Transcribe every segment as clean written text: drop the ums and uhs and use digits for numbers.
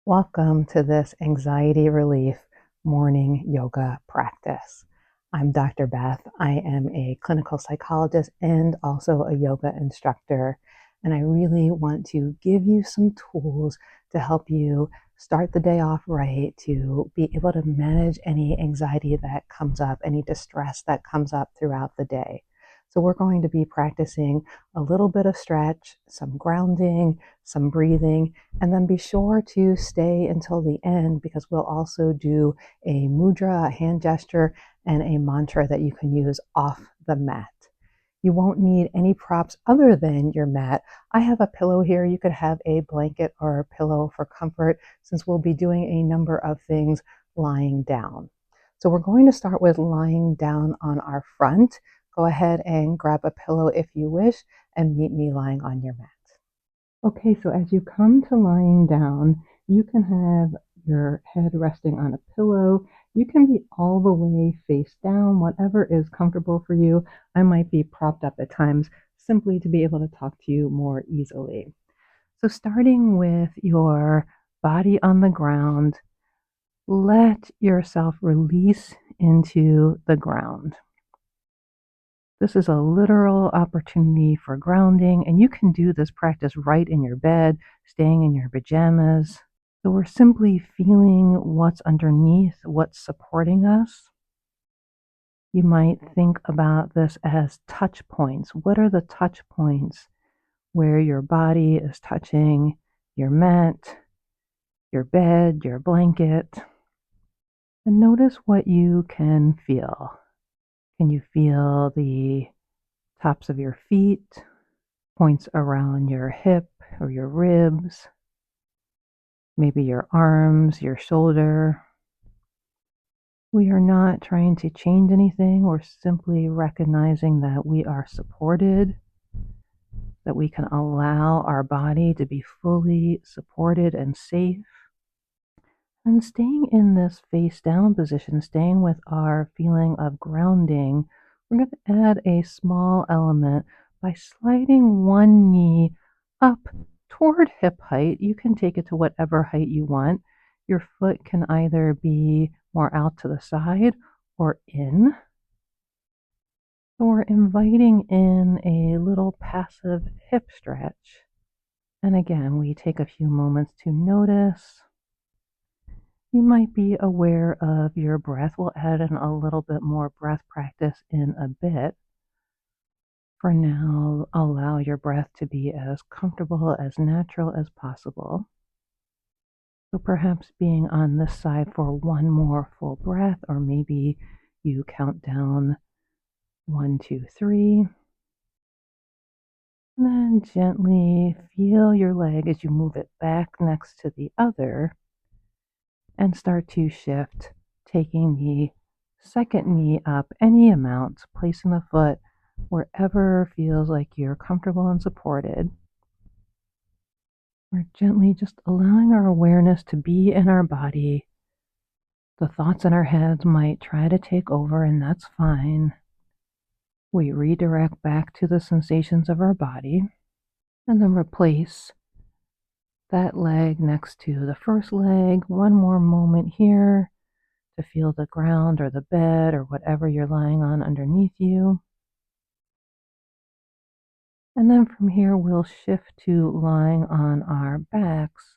Welcome to this anxiety relief morning yoga practice. I'm Dr. Beth. I am a clinical psychologist and also a yoga instructor. And I really want to give you some tools to help you start the day off right, to be able to manage any anxiety that comes up, any distress that comes up throughout the day. So we're going to be practicing a little bit of stretch, some grounding, some breathing, and then be sure to stay until the end because we'll also do a mudra, a hand gesture, and a mantra that you can use off the mat. You won't need any props other than your mat. I have a pillow here. You could have a blanket or a pillow for comfort since we'll be doing a number of things lying down. So we're going to start with lying down on our front. Go ahead and grab a pillow if you wish and meet me lying on your mat. Okay, so as you come to lying down, you can have your head resting on a pillow. You can be all the way face down, whatever is comfortable for you. I might be propped up at times simply to be able to talk to you more easily. So starting with your body on the ground, let yourself release into the ground. This is a literal opportunity for grounding, and you can do this practice right in your bed, staying in your pajamas. So we're simply feeling what's underneath, what's supporting us. You might think about this as touch points. What are the touch points where your body is touching your mat, your bed, your blanket? And notice what you can feel. Can you feel the tops of your feet, points around your hip or your ribs, maybe your arms, your shoulder? We are not trying to change anything. We're simply recognizing that we are supported, that we can allow our body to be fully supported and safe. And staying in this face down position, staying with our feeling of grounding, we're going to add a small element by sliding one knee up toward hip height. You can take it to whatever height you want. Your foot can either be more out to the side or in. So we're inviting in a little passive hip stretch. And again, we take a few moments to notice. You might be aware of your breath. We'll add in a little bit more breath practice in a bit. For now, allow your breath to be as comfortable, as natural as possible. So perhaps being on this side for one more full breath, or maybe you count down 1, 2, 3. And then gently feel your leg as you move it back next to the other and start to shift, taking the second knee up any amount, placing the foot wherever feels like you're comfortable and supported. We're gently just allowing our awareness to be in our body. The thoughts in our heads might try to take over, and that's fine. We redirect back to the sensations of our body and then replace that leg next to the first leg. One more moment here to feel the ground or the bed or whatever you're lying on underneath you. And then from here, we'll shift to lying on our backs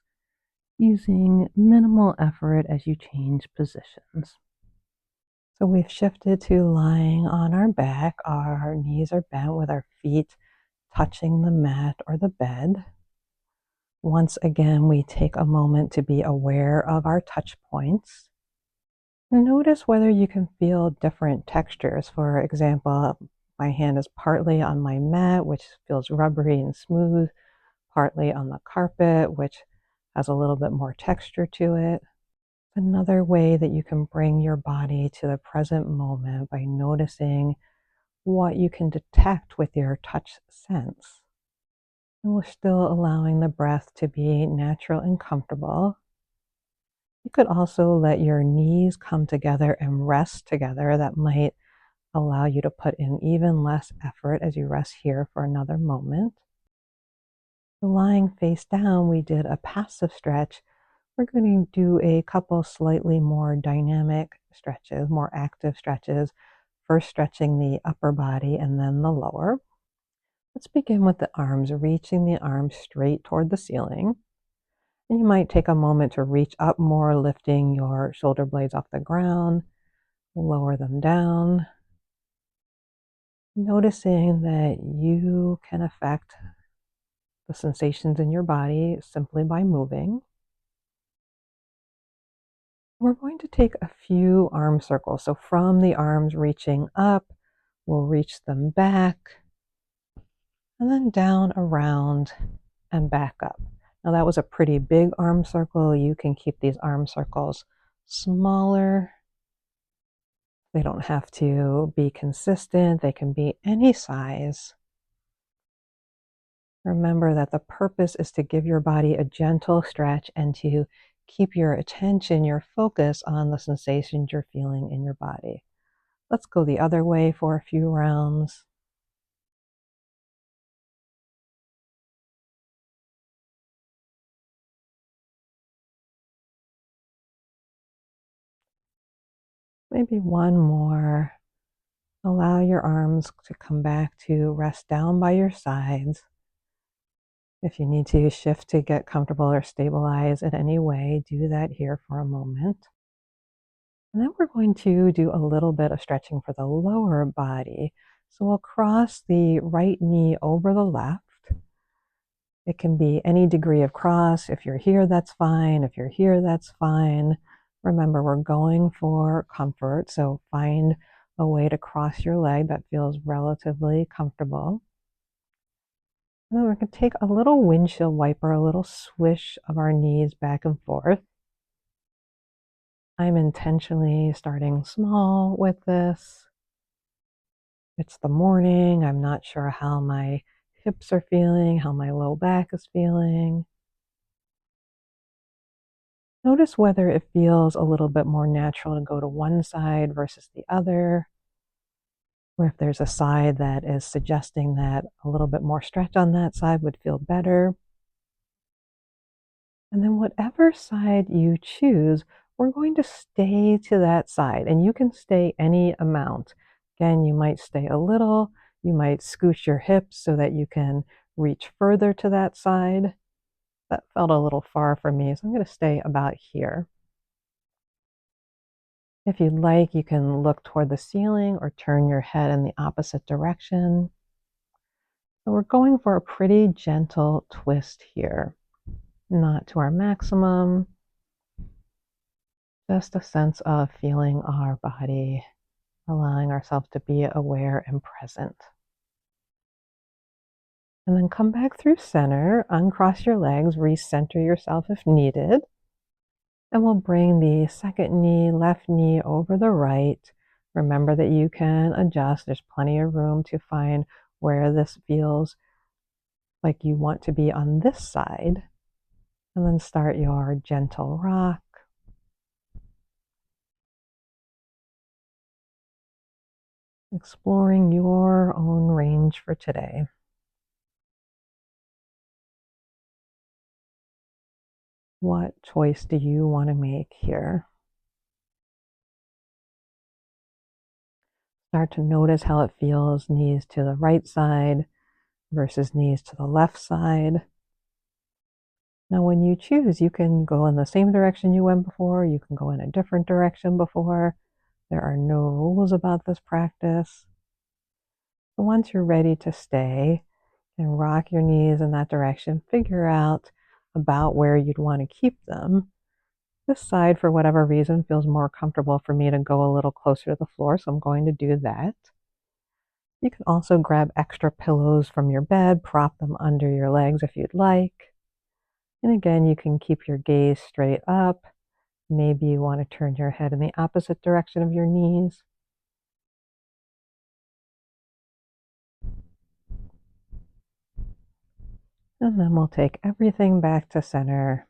using minimal effort as you change positions. So we've shifted to lying on our back. Our knees are bent with our feet touching the mat or the bed. Once again, we take a moment to be aware of our touch points. And notice whether you can feel different textures. For example, my hand is partly on my mat, which feels rubbery and smooth, partly on the carpet, which has a little bit more texture to it. Another way that you can bring your body to the present moment by noticing what you can detect with your touch sense. And we're still allowing the breath to be natural and comfortable. You could also let your knees come together and rest together. That might allow you to put in even less effort as you rest here for another moment. So lying face down, we did a passive stretch We're going to do a couple slightly more dynamic stretches, more active stretches, first stretching the upper body and then the lower. Let's begin with the arms, reaching the arms straight toward the ceiling. And you might take a moment to reach up more, lifting your shoulder blades off the ground, lower them down, noticing that you can affect the sensations in your body simply by moving. We're going to take a few arm circles. So from the arms reaching up, we'll reach them back, and then down, around, and back up. Now that was a pretty big arm circle. You can keep these arm circles smaller. They don't have to be consistent. They can be any size. Remember that the purpose is to give your body a gentle stretch and to keep your attention, your focus on the sensations you're feeling in your body. Let's go the other way for a few rounds. Maybe one more. Allow your arms to come back to rest down by your sides. If you need to shift to get comfortable or stabilize in any way, do that here for a moment. And then we're going to do a little bit of stretching for the lower body. So we'll cross the right knee over the left. It can be any degree of cross. If you're here, that's fine. If you're here, that's fine. Remember, we're going for comfort. So find a way to cross your leg that feels relatively comfortable. And then we're going to take a little windshield wiper, a little swish of our knees back and forth. I'm intentionally starting small with this. It's the morning. I'm not sure how my hips are feeling, how my low back is feeling. Notice whether it feels a little bit more natural to go to one side versus the other, or if there's a side that is suggesting that a little bit more stretch on that side would feel better. And then whatever side you choose, we're going to stay to that side, and you can stay any amount. Again, you might stay a little, you might scooch your hips so that you can reach further to that side. That felt a little far for me, so I'm going to stay about here. If you'd like, you can look toward the ceiling or turn your head in the opposite direction. So we're going for a pretty gentle twist here, not to our maximum, just a sense of feeling our body, allowing ourselves to be aware and present. And then come back through center, uncross your legs, recenter yourself if needed. And we'll bring the second knee, left knee over the right. Remember that you can adjust. There's plenty of room to find where this feels like you want to be on this side. And then start your gentle rock. Exploring your own range for today. What choice do you want to make here? Start to notice how it feels, knees to the right side versus knees to the left side. Now, when you choose, you can go in the same direction you went before, you can go in a different direction before. There are no rules about this practice. So once you're ready to stay, and rock your knees in that direction, figure out about where you'd want to keep them. This side, for whatever reason, feels more comfortable for me to go a little closer to the floor, so I'm going to do that. You can also grab extra pillows from your bed, prop them under your legs if you'd like. And again, you can keep your gaze straight up. Maybe you want to turn your head in the opposite direction of your knees. And then we'll take everything back to center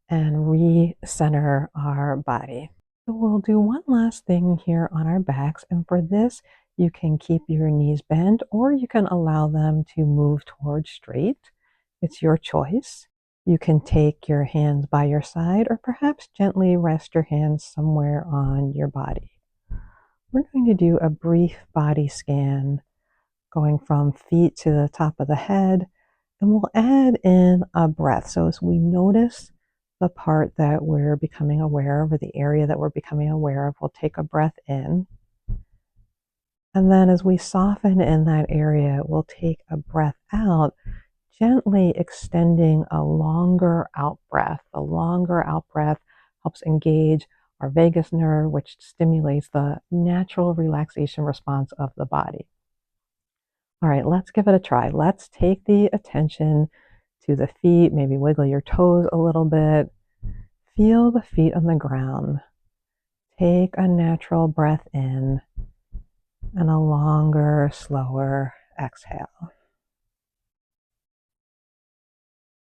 and re-center our body. So we'll do one last thing here on our backs, and for this, you can keep your knees bent or you can allow them to move towards straight. It's your choice. You can take your hands by your side or perhaps gently rest your hands somewhere on your body. We're going to do a brief body scan going from feet to the top of the head, and we'll add in a breath. So as we notice the part that we're becoming aware of or the area that we're becoming aware of, we'll take a breath in. And then as we soften in that area, we'll take a breath out, gently extending a longer out breath. The longer out breath helps engage our vagus nerve, which stimulates the natural relaxation response of the body. All right, let's give it a try. Let's take the attention to the feet, maybe wiggle your toes a little bit. Feel the feet on the ground. Take a natural breath in and a longer, slower exhale.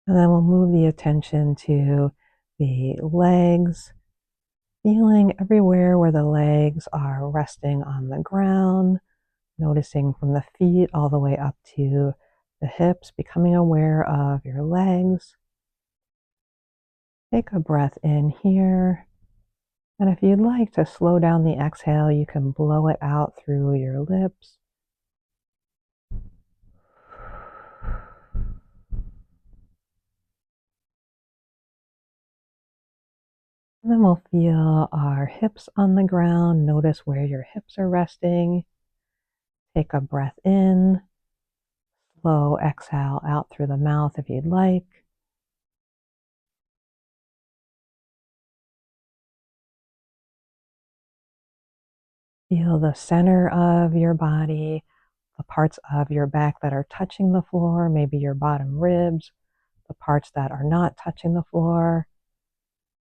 And then we'll move the attention to the legs, feeling everywhere where the legs are resting on the ground, noticing from the feet all the way up to the hips, becoming aware of your legs. Take a breath in here. And if you'd like to slow down the exhale, you can blow it out through your lips. And then we'll feel our hips on the ground. Notice where your hips are resting. Take a breath in. Slow exhale out through the mouth if you'd like. Feel the center of your body, the parts of your back that are touching the floor, maybe your bottom ribs, the parts that are not touching the floor.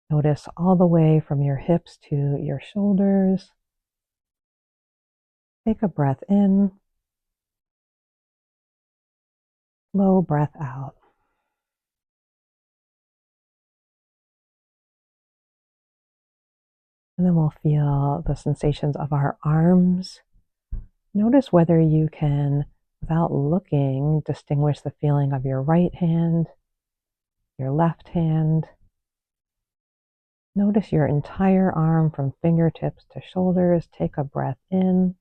Notice all the way from your hips to your shoulders. Take a breath in. Slow breath out. And then we'll feel the sensations of our arms. Notice whether you can, without looking, distinguish the feeling of your right hand, your left hand. Notice your entire arm from fingertips to shoulders. Take a breath in.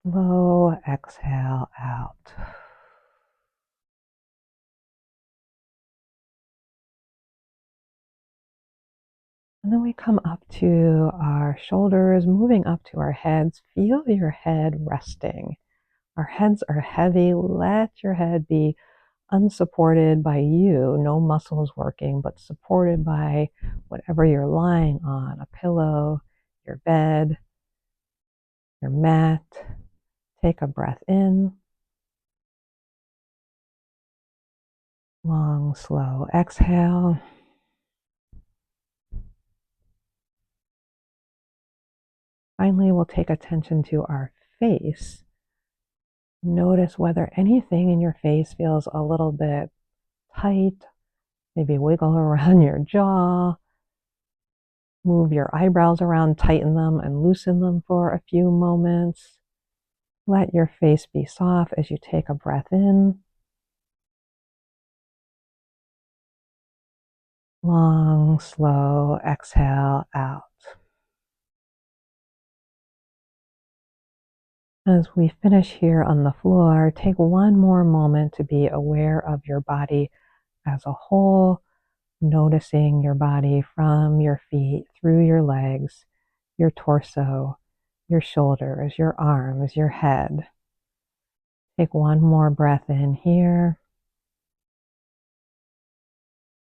Slow exhale out. And then we come up to our shoulders, moving up to our heads. Feel your head resting. Our heads are heavy. Let your head be unsupported by you, no muscles working, but supported by whatever you're lying on, a pillow, your bed, your mat. Take a breath in. Long, slow exhale. Finally, we'll take attention to our face. Notice whether anything in your face feels a little bit tight. Maybe wiggle around your jaw. Move your eyebrows around, tighten them and loosen them for a few moments. Let your face be soft as you take a breath in. Long, slow exhale out. As we finish here on the floor, take one more moment to be aware of your body as a whole, noticing your body from your feet, through your legs, your torso, your shoulders, your arms, your head. Take one more breath in here.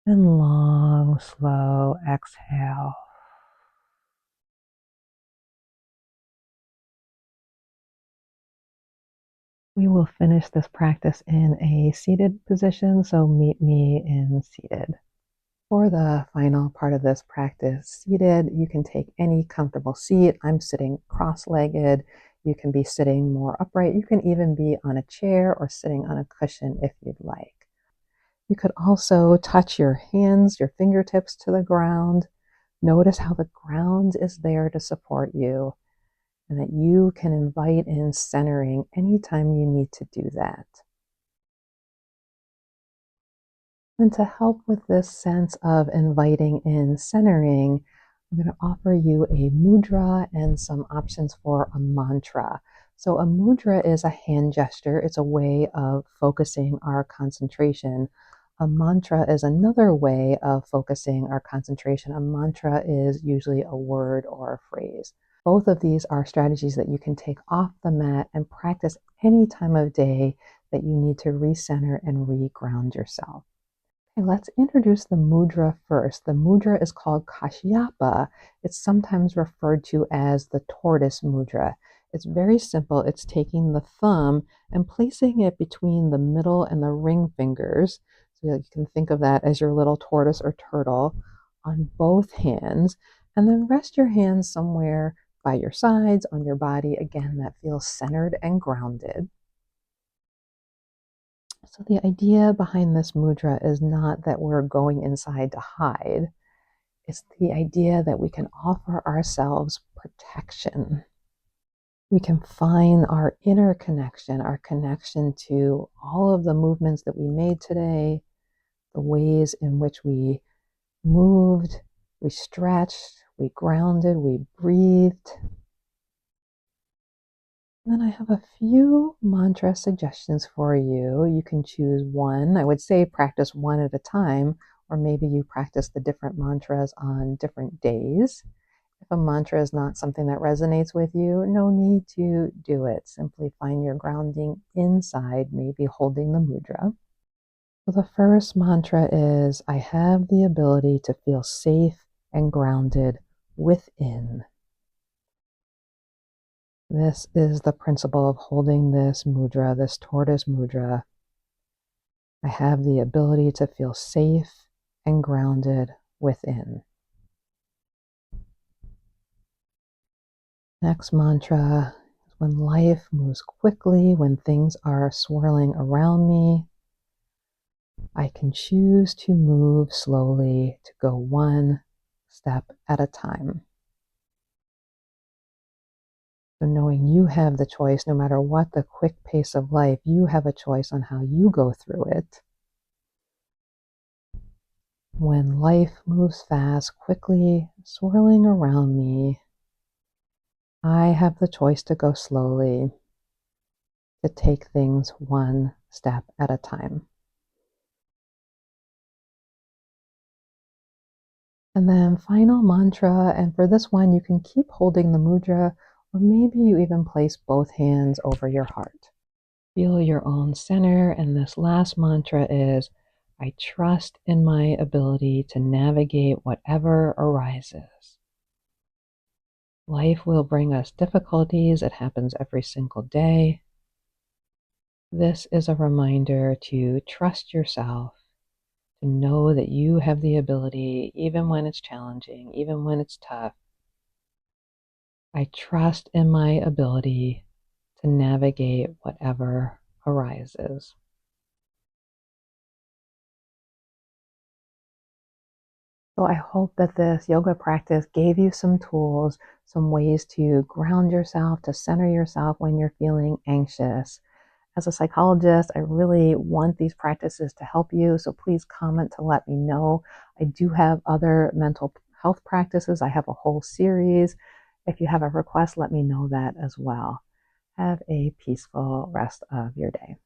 And long, slow exhale. We will finish this practice in a seated position, so meet me in seated. For the final part of this practice, seated, you can take any comfortable seat. I'm sitting cross-legged. You can be sitting more upright. You can even be on a chair or sitting on a cushion if you'd like. You could also touch your hands, your fingertips to the ground. Notice how the ground is there to support you and that you can invite in centering anytime you need to do that. And to help with this sense of inviting in centering, I'm going to offer you a mudra and some options for a mantra. So, a mudra is a hand gesture, it's a way of focusing our concentration. A mantra is another way of focusing our concentration. A mantra is usually a word or a phrase. Both of these are strategies that you can take off the mat and practice any time of day that you need to recenter and re-ground yourself. Okay, let's introduce the mudra first. The mudra is called Kashyapa. It's sometimes referred to as the tortoise mudra. It's very simple. It's taking the thumb and placing it between the middle and the ring fingers. So you can think of that as your little tortoise or turtle on both hands. And then rest your hands somewhere by your sides, on your body. Again, that feels centered and grounded. So the idea behind this mudra is not that we're going inside to hide. It's the idea that we can offer ourselves protection. We can find our inner connection, our connection to all of the movements that we made today, the ways in which we moved, we stretched, we grounded, we breathed. Then I have a few mantra suggestions for you. You can choose one. I would say practice one at a time, or maybe you practice the different mantras on different days. If a mantra is not something that resonates with you, no need to do it. Simply find your grounding inside, maybe holding the mudra. So the first mantra is, I have the ability to feel safe and grounded within. This is the principle of holding this mudra, this tortoise mudra. I have the ability to feel safe and grounded within. Next mantra is, when life moves quickly, when things are swirling around me, I can choose to move slowly, to go one step at a time. So knowing you have the choice, no matter what the quick pace of life, you have a choice on how you go through it. When life moves fast, quickly, swirling around me, I have the choice to go slowly, to take things one step at a time. And then final mantra, and for this one, you can keep holding the mudra, or maybe you even place both hands over your heart. Feel your own center, and this last mantra is, I trust in my ability to navigate whatever arises. Life will bring us difficulties. It happens every single day. This is a reminder to trust yourself, to know that you have the ability, even when it's challenging, even when it's tough. I trust in my ability to navigate whatever arises. So I hope that this yoga practice gave you some tools, some ways to ground yourself, to center yourself when you're feeling anxious. As a psychologist, I really want these practices to help you, so please comment to let me know. I do have other mental health practices. I have a whole series. If you have a request, let me know that as well. Have a peaceful rest of your day.